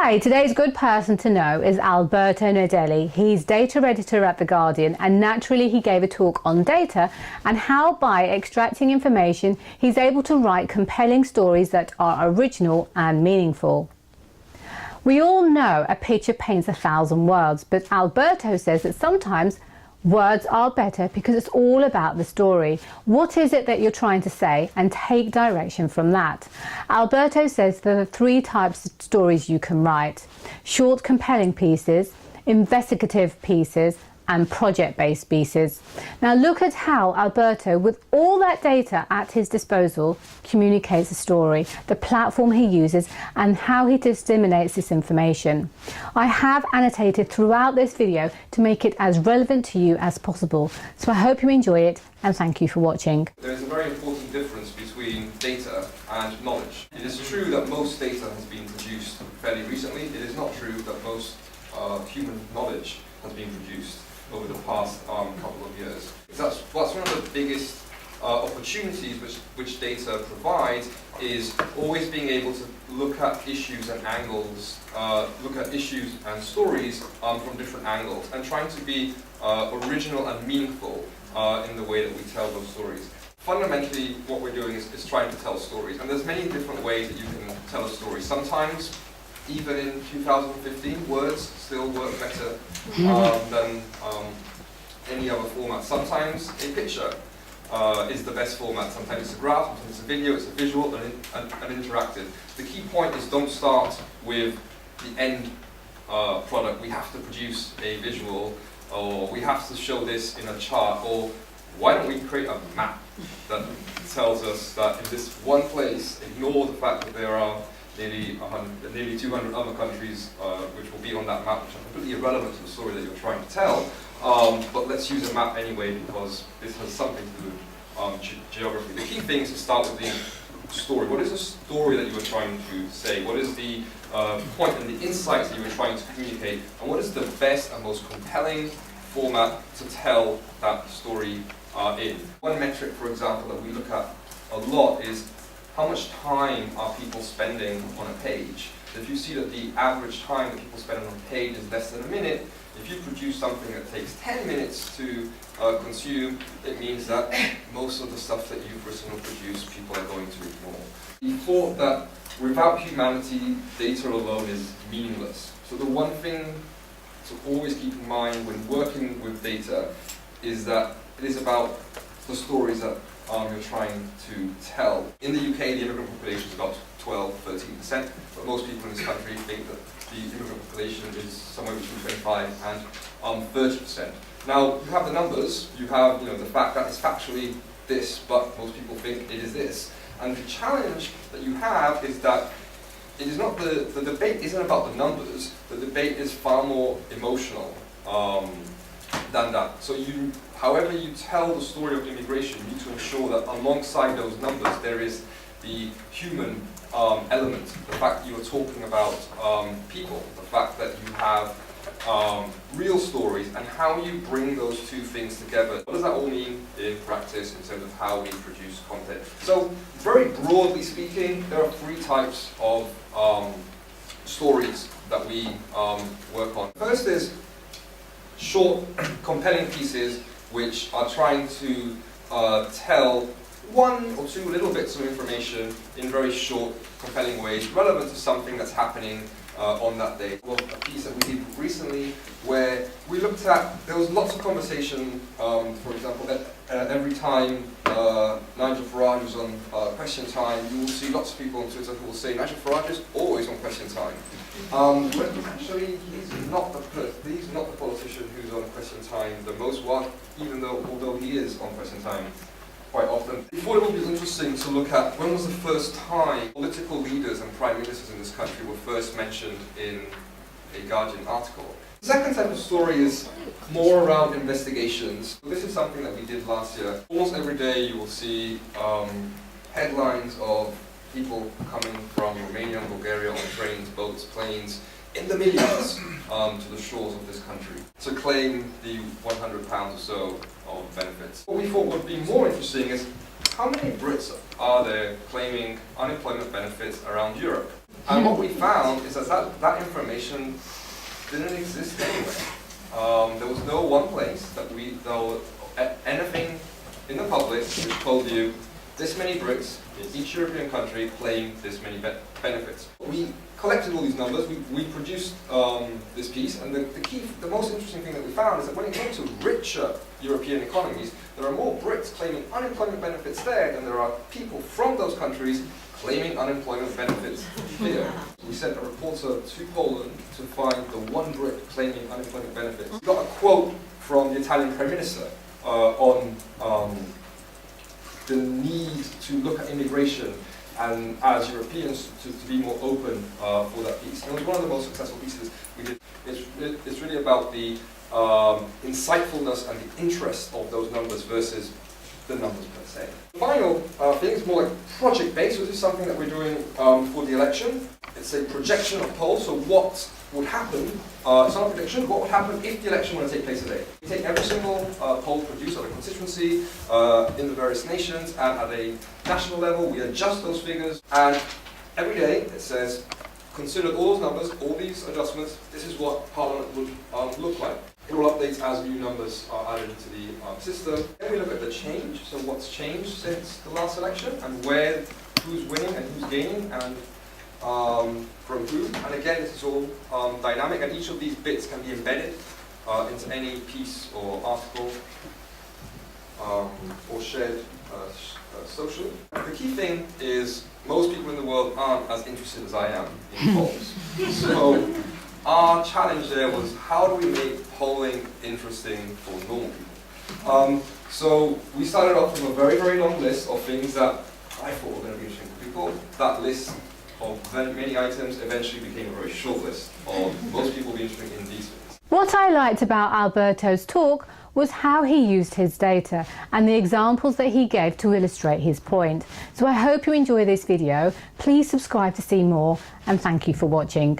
Hi, today's good person to know is Alberto Nardelli. He's data editor at The Guardian, and naturally he gave a talk on data and how by extracting information he's able to write compelling stories that are original and meaningful. We all know a picture paints 1,000 words, but Alberto says that sometimes words are better because it's all about the story. What is it that you're trying to say, and take direction from that. Alberto says there are 3 types of stories you can write: short, compelling pieces, investigative pieces, and project-based pieces. Now look at how Alberto, with all that data at his disposal, communicates a story, the platform he uses, and how he disseminates this information. I have annotated throughout this video to make it as relevant to you as possible. So I hope you enjoy it, and thank you for watching. There is a very important difference between data and knowledge. It is true that most data has been produced fairly recently. It is not true that most human knowledge has been produced over the past couple of years. That's one of the biggest opportunities which data provides, is always being able to look at issues and angles, look at issues and stories from different angles, and trying to be original and meaningful in the way that we tell those stories. Fundamentally, what we're doing is trying to tell stories, and there's many different ways that you can tell a story. Sometimes, even in 2015, words still work better than any other format. Sometimes a picture is the best format. Sometimes it's a graph, sometimes it's a video, it's a visual and interactive. The key point is, don't start with the end product. We have to produce a visual, or we have to show this in a chart, or why don't we create a map that tells us that in this one place, ignore the fact that there are nearly 200 other countries which will be on that map, which are completely irrelevant to the story that you're trying to tell. But let's use a map anyway, because this has something to do with geography. The key thing is to start with the story. What is the story that you are trying to say? What is the point and the insights that you are trying to communicate? And what is the best and most compelling format to tell that story in? One metric, for example, that we look at a lot is how much time are people spending on a page. If you see that the average time that people spend on a page is less than a minute, if you produce something that takes 10 minutes to consume, it means that most of the stuff that you've written or produced, people are going to ignore. We thought that without humanity, data alone is meaningless. So the one thing to always keep in mind when working with data is that it is about the stories that you're trying to tell. In the UK, the immigrant population is about 12–13%, but most people in this country think that the immigrant population is somewhere between 25 and 30%. Now, you have the numbers, you have the fact that it's factually this, but most people think it is this. And the challenge that you have is that it is not the debate isn't about the numbers. The debate is far more emotional than that. So however you tell the story of immigration, you need to ensure that alongside those numbers there is the human element, the fact that you are talking about people, the fact that you have real stories, and how you bring those two things together. What does that all mean in practice in terms of how we produce content? So very broadly speaking, there are 3 types of stories that we work on. First is short, compelling pieces which are trying to tell 1 or 2 little bits of information in very short, compelling ways, relevant to something that's happening on that day. Well, a piece that we did recently where we looked at, there was lots of conversation, for example, every time Nigel Farage was on Question Time, you will see lots of people on Twitter who will say Nigel Farage is always on Question Time. But actually, he's not the politician who's on Question Time the most, although he is on Question Time quite often. We thought it would be interesting to look at when was the first time political leaders and prime ministers in this country were first mentioned in a Guardian article. The second type of story is more around investigations. This is something that we did last year. Almost every day you will see headlines of people coming from Romania and Bulgaria on trains, boats, planes, in the millions to the shores of this country to claim the £100 or so of benefits. What we thought would be more interesting is how many Brits are there claiming unemployment benefits around Europe? And what we found is that information didn't exist anywhere. There was no one place that anything in the public which told you this many Brits in each European country claim this many benefits. We collected all these numbers, we produced this piece, and the most interesting thing that we found is that when it came to richer European economies, there are more Brits claiming unemployment benefits there than there are people from those countries claiming unemployment benefits here. We sent a reporter to Poland to find the one Brit claiming unemployment benefits. We got a quote from the Italian Prime Minister on the need to look at immigration and as Europeans to be more open for that piece. And it was one of the most successful pieces we did. It's really about the insightfulness and the interest of those numbers versus the numbers per se. The final thing is more like project-based. So this is something that we're doing for the election. It's a projection of polls, so what would happen, it's not a prediction, what would happen if the election were to take place today. We take every single poll produced at a constituency in the various nations, and at a national level we adjust those figures, and every day it says, consider all those numbers, all these adjustments, this is what Parliament would look like. It will update as new numbers are added into the system. Then we look at the change, so what's changed since the last election, and who's winning and who's gaining, and from whom. And again, this is all dynamic, and each of these bits can be embedded into any piece or article or shared socially. The key thing is most people in the world aren't as interested as I am in polls. So our challenge there was, how do we make polling interesting for normal people? So we started off from a very, very long list of things that I thought were going to be interesting for people. That list of many items eventually became a very short list of most people being interested in these things. What I liked about Alberto's talk was how he used his data and the examples that he gave to illustrate his point. So I hope you enjoy this video. Please subscribe to see more, and thank you for watching.